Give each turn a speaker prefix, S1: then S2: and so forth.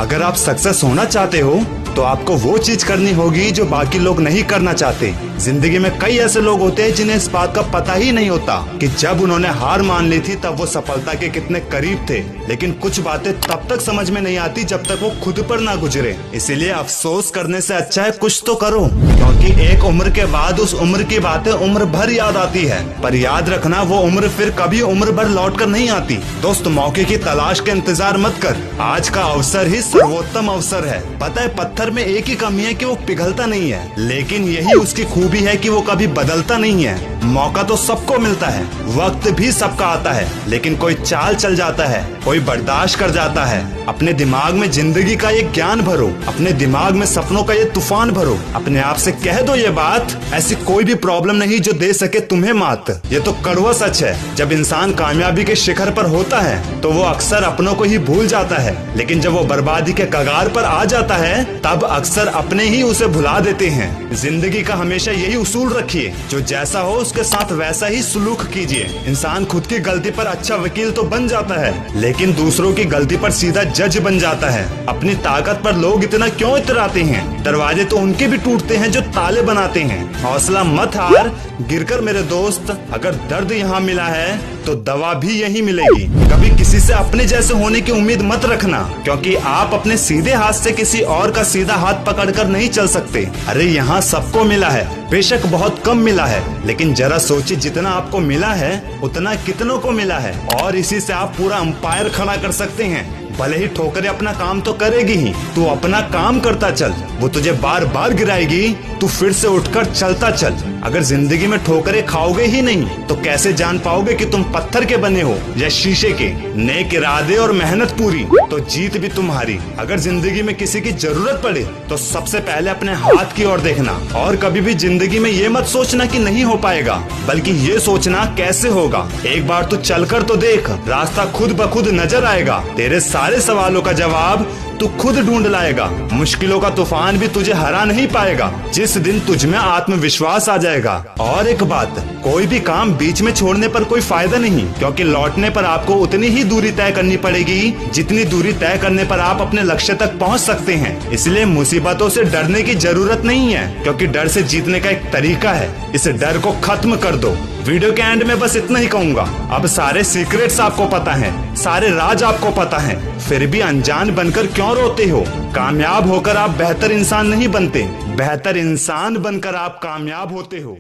S1: अगर आप सक्सेस होना चाहते हो तो आपको वो चीज करनी होगी जो बाकी लोग नहीं करना चाहते। जिंदगी में कई ऐसे लोग होते हैं जिन्हें इस बात का पता ही नहीं होता कि जब उन्होंने हार मान ली थी तब वो सफलता के कितने करीब थे, लेकिन कुछ बातें तब तक समझ में नहीं आती जब तक वो खुद पर ना गुजरे। इसीलिए अफसोस करने से अच्छा है कुछ तो करो, क्योंकि एक उम्र के बाद उस उम्र की बातें उम्र भर याद आती है। पर याद रखना, वो उम्र फिर कभी उम्र भर लौट कर नहीं आती। दोस्त, मौके की तलाश के इंतजार मत कर, आज का अवसर ही सर्वोत्तम अवसर है। पता है, पत्थर में एक ही कमी है कि वो पिघलता नहीं है, लेकिन यही उसकी खूबी है कि वो कभी बदलता नहीं है। मौका तो सबको मिलता है, वक्त भी सबका आता है, लेकिन कोई चाल चल जाता है, कोई बर्दाश्त कर जाता है। अपने दिमाग में जिंदगी का ये ज्ञान भरो, अपने दिमाग में सपनों का ये तूफान भरो। अपने आप से कह दो ये बात, ऐसी कोई भी प्रॉब्लम नहीं जो दे सके तुम्हें मात। ये तो कड़वा सच है, जब इंसान कामयाबी के शिखर पर होता है तो वो अक्सर अपनों को ही भूल जाता है, लेकिन जब वो बर्बादी के कगार पर आ जाता है तब अक्सर अपने ही उसे भुला देते हैं। जिंदगी का हमेशा यही उसूल रखिए, जो जैसा हो उसके साथ वैसा ही सलूक कीजिए। इंसान खुद की गलती पर अच्छा वकील तो बन जाता है, लेकिन दूसरों की गलती पर सीधा जज बन जाता है। अपनी ताकत पर लोग इतना क्यों इतराते हैं? दरवाजे तो उनके भी टूटते हैं जो ताले बनाते हैं। हौसला मत हार, गिरकर मेरे दोस्त, अगर दर्द यहाँ मिला है तो दवा भी यहीं मिलेगी। कभी किसी से अपने जैसे होने की उम्मीद मत रखना, क्योंकि आप अपने सीधे हाथ से किसी और का सीधा हाथ पकड़कर नहीं चल सकते। अरे यहाँ सबको मिला है, बेशक बहुत कम मिला है, लेकिन जरा सोचिए जितना आपको मिला है उतना कितनों को मिला है, और इसी से आप पूरा अंपायर खड़ा कर सकते हैं। भले ही ठोकरें अपना काम तो करेगी ही, तू अपना काम करता चल, वो तुझे बार बार गिराएगी, तू फिर से उठकर चलता चल। अगर जिंदगी में ठोकरें खाओगे ही नहीं तो कैसे जान पाओगे कि तुम पत्थर के बने हो या शीशे के? नेक इरादे और मेहनत पूरी तो जीत भी तुम्हारी। अगर जिंदगी में किसी की जरूरत पड़े तो सबसे पहले अपने हाथ की ओर देखना, और कभी भी जिंदगी में ये मत सोचना कि नहीं हो पाएगा, बल्कि ये सोचना कैसे होगा। एक बार तो चलकर तो देख, रास्ता खुद ब खुद नजर आएगा। तेरे सारे सवालों का जवाब तू खुद ढूंढ लाएगा। मुश्किलों का तूफान भी तुझे हरा नहीं पाएगा जिस दिन तुझ में आत्मविश्वास आ जाएगा। और एक बात, कोई भी काम बीच में छोड़ने पर कोई फायदा नहीं, क्योंकि लौटने पर आपको उतनी ही दूरी तय करनी पड़ेगी जितनी दूरी तय करने पर आप अपने लक्ष्य तक पहुंच सकते हैं। इसलिए मुसीबतों से डरने की जरूरत नहीं है, क्योंकि डर से जीतने का एक तरीका है। इस डर को खत्म कर दो। वीडियो के एंड में बस इतना ही कहूंगा, अब सारे सीक्रेट्स आपको पता हैं, सारे राज आपको पता हैं, फिर भी अनजान बनकर क्यों रोते हो? कामयाब होकर आप बेहतर इंसान नहीं बनते, बेहतर इंसान बनकर आप कामयाब होते हो।